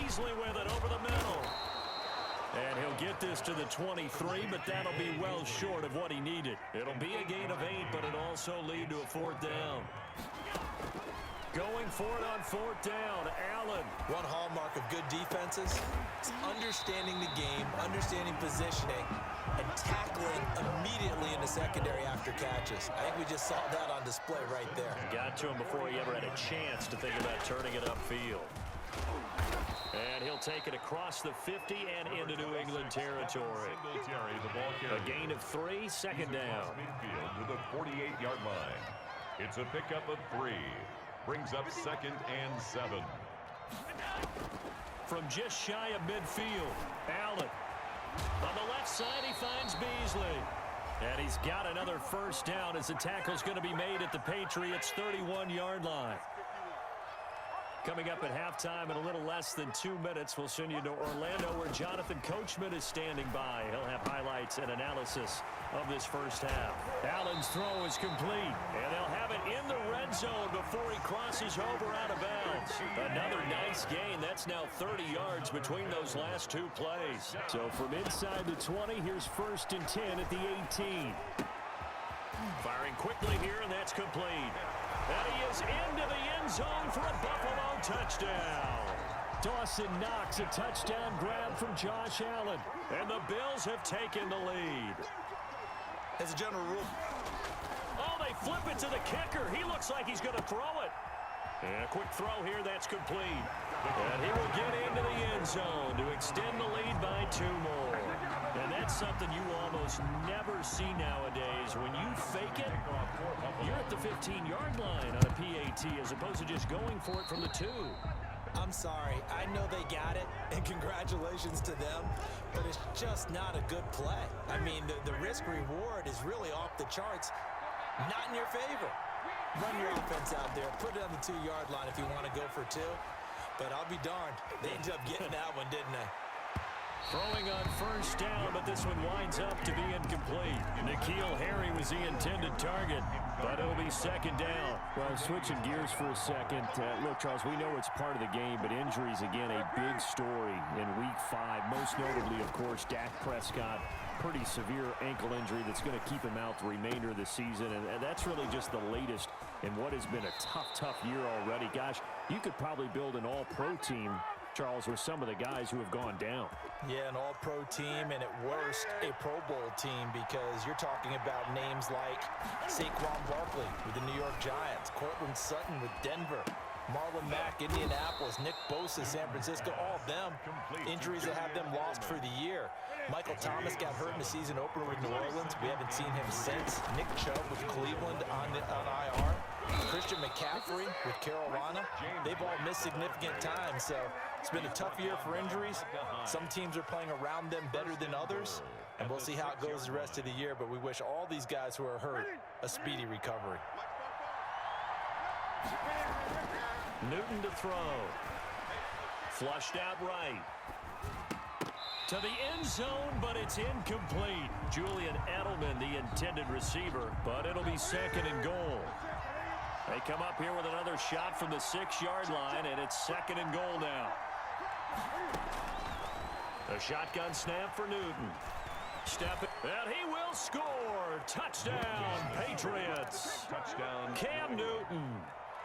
Beasley with it over the middle. And he'll get this to the 23, but that'll be well short of what he needed. It'll be a gain of 8, but it'll also lead to a 4th down. Going for it on 4th down, Allen. One hallmark of good defenses is understanding the game, understanding positioning, and tackling immediately in the secondary after catches. I think we just saw that on display right there. Got to him before he ever had a chance to think about turning it upfield. And he'll take it across the 50 and into New England territory. A gain of 3, 2nd down. To the 48-yard line. It's a pickup of 3. Brings up 2nd and 7. From just shy of midfield, Allen. On the left side, he finds Beasley. And he's got another 1st down as the tackle's going to be made at the Patriots' 31-yard line. Coming up at halftime in a little less than 2 minutes, we'll send you to Orlando where Jonathan Coachman is standing by. He'll have highlights and analysis of this first half. Allen's throw is complete, and they'll have it in the red zone before he crosses over out of bounds. Another nice gain. That's now 30 yards between those last 2 plays. So from inside the 20, here's 1st and 10 at the 18. Firing quickly here, and that's complete. And he is into the end zone for a Buffalo touchdown. Dawson Knox, a touchdown grab from Josh Allen. And the Bills have taken the lead. As a general rule. Oh, they flip it to the kicker. He looks like he's going to throw it. And a quick throw here, that's complete. And he will get into the end zone to extend the lead by 2 more. And that's something you almost never see nowadays. When you fake it, you're at the 15-yard line on a PAT as opposed to just going for it from the 2. I'm sorry. I know they got it, and congratulations to them, but it's just not a good play. I mean, the risk-reward is really off the charts, not in your favor. Run your offense out there. Put it on the 2-yard line if you want to go for 2. But I'll be darned. They ended up getting that one, didn't they? Throwing on 1st down, but this one winds up to be incomplete. N'Keal Harry was the intended target, but it'll be 2nd down. Well, switching gears for a second. Look, Charles, we know it's part of the game, but injuries, again, a big story in Week 5. Most notably, of course, Dak Prescott. Pretty severe ankle injury that's going to keep him out the remainder of the season, and that's really just the latest in what has been a tough year already. Gosh, you could probably build an all-pro team, Charles, with some of the guys who have gone down. Yeah, an all-pro team, and at worst, a Pro Bowl team, because you're talking about names like Saquon Barkley with the New York Giants, Cortland Sutton with Denver, Marlon Mack, Indianapolis, Nick Bosa, San Francisco, all of them injuries that have them lost for the year. Michael Thomas got hurt in the season opener with New Orleans. We haven't seen him since. Nick Chubb with Cleveland on IR. Christian McCaffrey with Carolina. They've all missed significant time, so it's been a tough year for injuries. Some teams are playing around them better than others, and we'll see how it goes the rest of the year, but we wish all these guys who are hurt a speedy recovery. Newton to throw. Flushed out right. To the end zone, but it's incomplete. Julian Edelman, the intended receiver, but it'll be 2nd and goal. They come up here with another shot from the 6-yard line, and it's 2nd and goal now. A shotgun snap for Newton. Step it, and he will score. Touchdown, Patriots. Touchdown. Cam Newton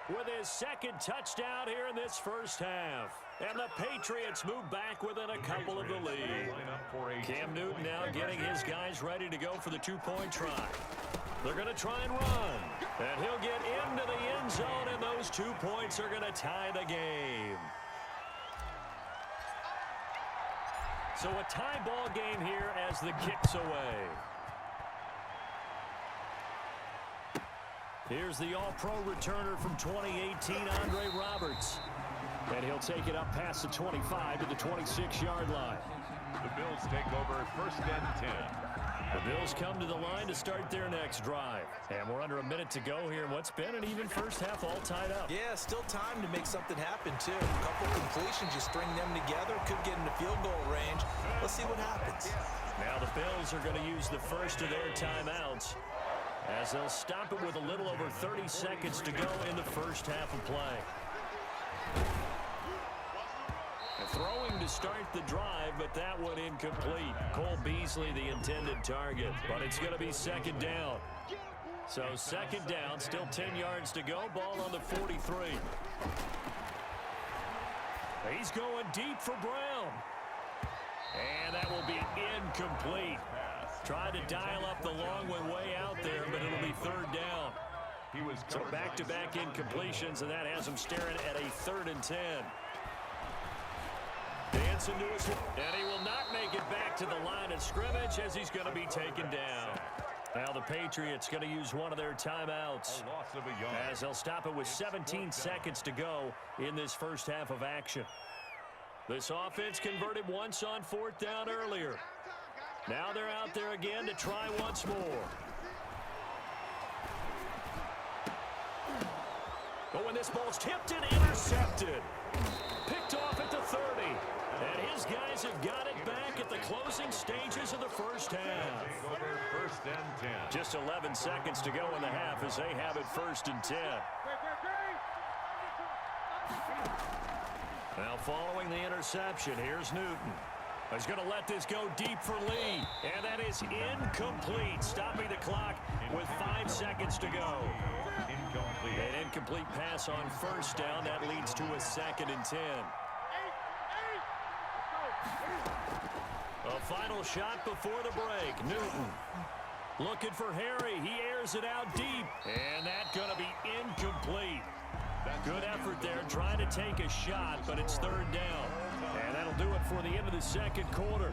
with his 2nd touchdown here in this first half. And the Patriots move back within a couple of the lead. Cam Newton now getting his guys ready to go for the 2-point try. They're going to try and run. And he'll get into the end zone, and those 2 points are going to tie the game. So a tie ball game here as the kick's away. Here's the all-pro returner from 2018, Andre Roberts. And he'll take it up past the 25 to the 26-yard line. The Bills take over 1st and 10. The Bills come to the line to start their next drive. And we're under a minute to go here in what's been an even first half, all tied up. Yeah, still time to make something happen, too. A couple completions, you string them together, could get into field goal range. Let's see what happens. Now the Bills are going to use the first of their timeouts, as they'll stop it with a little over 30 seconds to go in the first half of play. The throw start the drive, but that one incomplete. Cole Beasley, the intended target, but it's going to be second down. So second down, still 10 yards to go. Ball on the 43. He's going deep for Brown. And that will be incomplete. Tried to dial up the long one way out there, but it'll be third down. So back-to-back incompletions, and that has him staring at a 3rd and 10. Dancing to his, and he will not make it back to the line of scrimmage as he's going to be taken down. Now the Patriots going to use one of their timeouts as they'll stop it with 17 seconds to go in this first half of action. This offense converted once on 4th down earlier. Now they're out there again to try once more. Oh, and this ball's tipped and intercepted. Picked off at the 30. And his guys have got it back at the closing stages of the first half. First and 10. Just 11 seconds to go in the half as they have it 1st and 10. Now following the interception, here's Newton. He's going to let this go deep for Lee. And that is incomplete, stopping the clock with 5 seconds to go. An incomplete pass on 1st down. That leads to a 2nd and 10. A final shot before the break. Newton looking for Harry. He airs it out deep. And that's going to be incomplete. Good effort there, trying to take a shot, but it's 3rd down. And that'll do it for the end of the second quarter.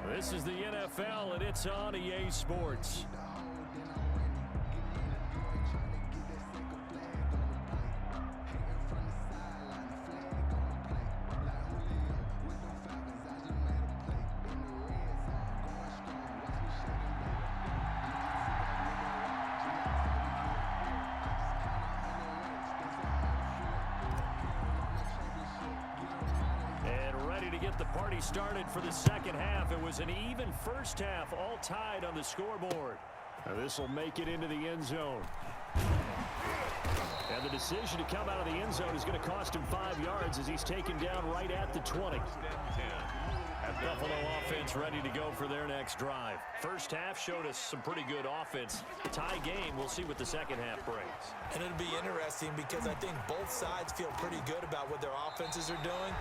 This is the NFL, and it's on EA Sports. Started for the second half. It was an even first half, all tied on the scoreboard. Now this will make it into the end zone. And the decision to come out of the end zone is going to cost him 5 yards as he's taken down right at the 20. Buffalo offense ready to go for their next drive. First half showed us some pretty good offense. Tie game, we'll see what the second half brings. And it'll be interesting because I think both sides feel pretty good about what their offenses are doing.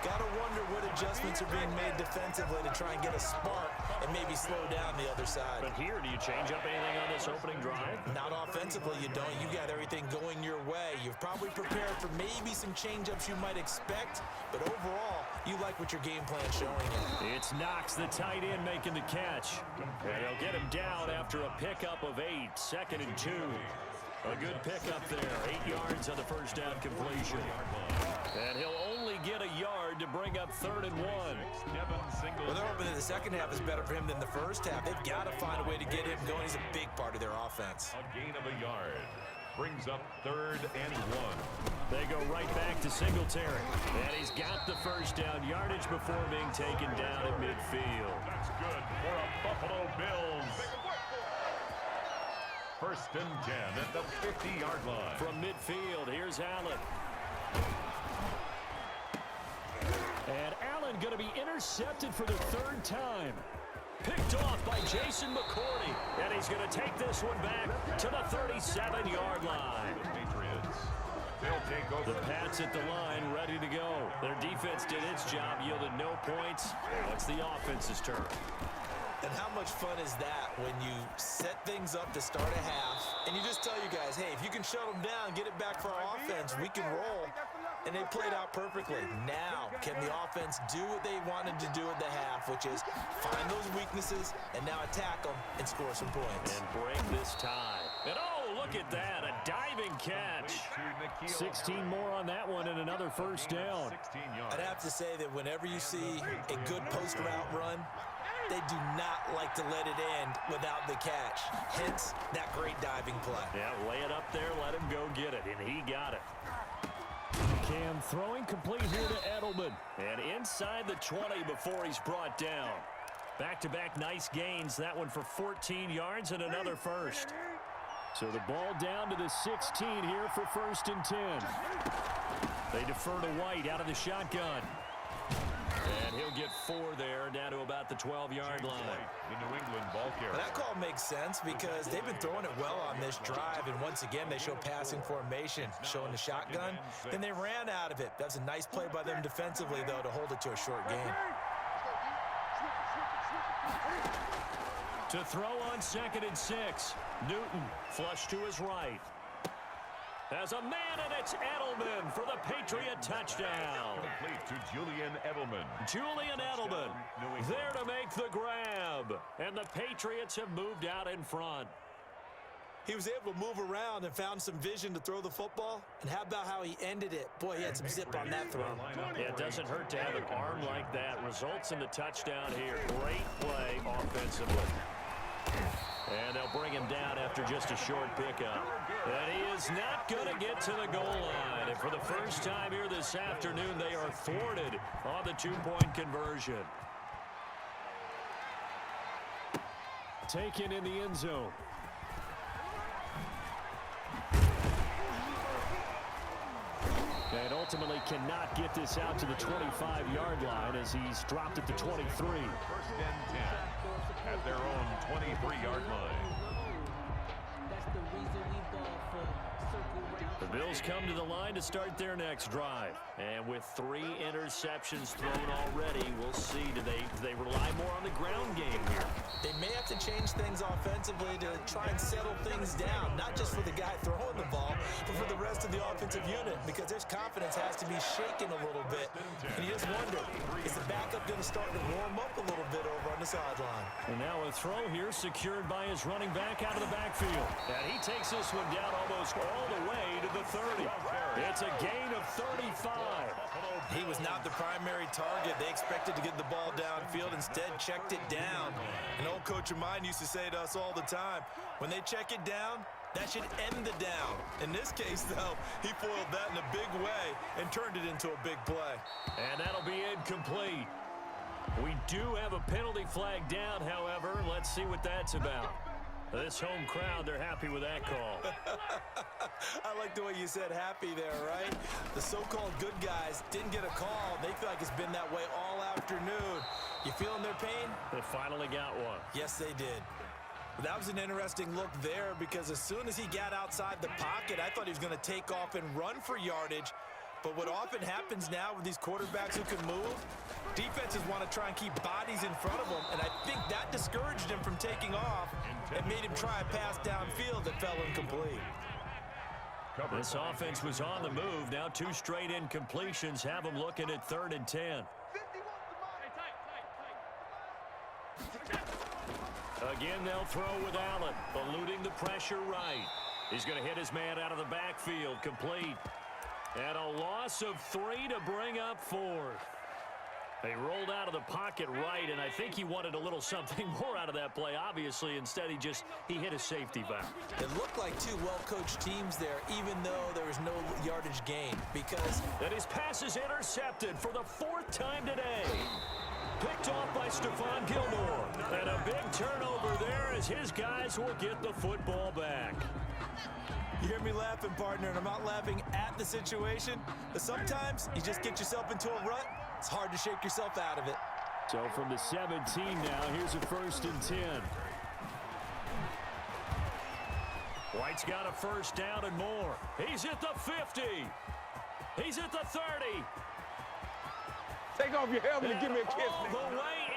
Gotta wonder what adjustments are being made defensively to try and get a spark and maybe slow down the other side. But here, do you change up anything on this opening drive? Not offensively, you don't. You got everything going your way. You've probably prepared for maybe some change-ups you might expect, but overall, you like what your game plan's showing you. It's Knox, the tight end, making the catch. And they'll get him down after a pickup of 8, 2nd and 2. A good pickup there, 8 yards on the first down completion. And he'll only get a yard to bring up 3rd and 1. Well, they're hoping that the second half is better for him than the first half. They've got to find a way to get him going. He's a big part of their offense. A gain of a yard. Brings up 3rd and 1. They go right back to Singletary. And he's got the first down yardage before being taken down at midfield. That's good for a Buffalo Bills. 1st and 10 at the 50-yard line. From midfield, here's Allen. And Allen going to be intercepted for the 3rd time. Picked off by Jason McCourty. And he's going to take this one back to the 37-yard line. The Patriots. They'll take over. The Pats at the line, ready to go. Their defense did its job, yielded no points. Now it's the offense's turn. And how much fun is that when you set things up to start a half, and you just tell you guys, hey, if you can shut them down, get it back for our offense, we can roll. And they played out perfectly. Now, can the offense do what they wanted to do at the half, which is find those weaknesses and now attack them and score some points. And break this tie. And oh, look at that, a diving catch. 16 more on that one and another first down. I'd have to say that whenever you see a good post route run, they do not like to let it end without the catch. Hence, that great diving play. Yeah, lay it up there, let him go get it, and he got it. Cam throwing complete here to Edelman. And inside the 20 before he's brought down. Back-to-back nice gains. That one for 14 yards and another first. So the ball down to the 16 here for 1st and 10. They defer to White out of the shotgun. And he'll get 4 there, down to about the 12-yard line. The New England ball carrier. That call makes sense because they've been throwing it well on this drive, and once again, they show passing formation, showing the shotgun. Then they ran out of it. That's a nice play by them defensively, though, to hold it to a short game. To throw on 2nd and 6. Newton flush to his right. As a man, and it's Edelman for the Patriot touchdown. Complete to Julian Edelman. Julian Edelman there to make the grab. And the Patriots have moved out in front. He was able to move around and found some vision to throw the football. And how about how he ended it? Boy, he had some zip on that throw. Yeah, it doesn't hurt to have an arm like that. Results in the touchdown here. Great play offensively. And they'll bring him down after just a short pickup. And he is not going to get to the goal line. And for the first time here this afternoon, they are thwarted on the 2-point conversion. Taken in the end zone. And ultimately cannot get this out to the 25-yard line as he's dropped at the 23. 1st and 10 at their own 23-yard line. The Bills come to the line to start their next drive. And with 3 interceptions thrown already, we'll see. Do they rely more on the ground game here? They may have to change things offensively to try and settle things down, not just for the guy throwing the ball, but for the rest of the offensive unit, because their confidence has to be shaken a little bit. And you just wonder, is the backup going to start to warm up a little bit over on the sideline? And now a throw here secured by his running back out of the backfield. And he takes this one down almost all the way to the 30. It's a gain of 35. He was not the primary target. They expected to get the ball downfield, instead checked it down. An old coach of mine used to say to us all the time, when they check it down, that should end the down. In this case, though, he foiled that in a big way and turned it into a big play. And that'll be incomplete. We do have a penalty flag down, however. Let's see what that's about. This home crowd, they're happy with that call. I like the way you said happy there, right? The so-called good guys didn't get a call. They feel like it's been that way all afternoon. You feeling their pain? They finally got one. Yes, they did. But that was an interesting look there because as soon as he got outside the pocket, I thought he was going to take off and run for yardage. But what often happens now with these quarterbacks who can move, defenses want to try and keep bodies in front of them, and I think that discouraged him from taking off and made him try a pass downfield that fell incomplete. This offense was on the move. Now 2 straight incompletions have them looking at 3rd and 10. Again, they'll throw with Allen, eluding the pressure right. He's going to hit his man out of the backfield, complete. And a loss of 3 to bring up 4th. They rolled out of the pocket right, and I think he wanted a little something more out of that play. Obviously, instead he hit a safety valve. It looked like 2 well-coached teams there, even though there was no yardage gain, because... And his pass is intercepted for the 4th time today. Picked off by Stephon Gilmore. And a big turnover there as his guys will get the football back. You hear me laughing, partner, and I'm not laughing at the situation, but sometimes you just get yourself into a rut. It's hard to shake yourself out of it. So from the 17 now, here's a 1st and 10. White's got a 1st down and more. He's at the 50. He's at the 30. Take off your helmet and give me a kiss. All the way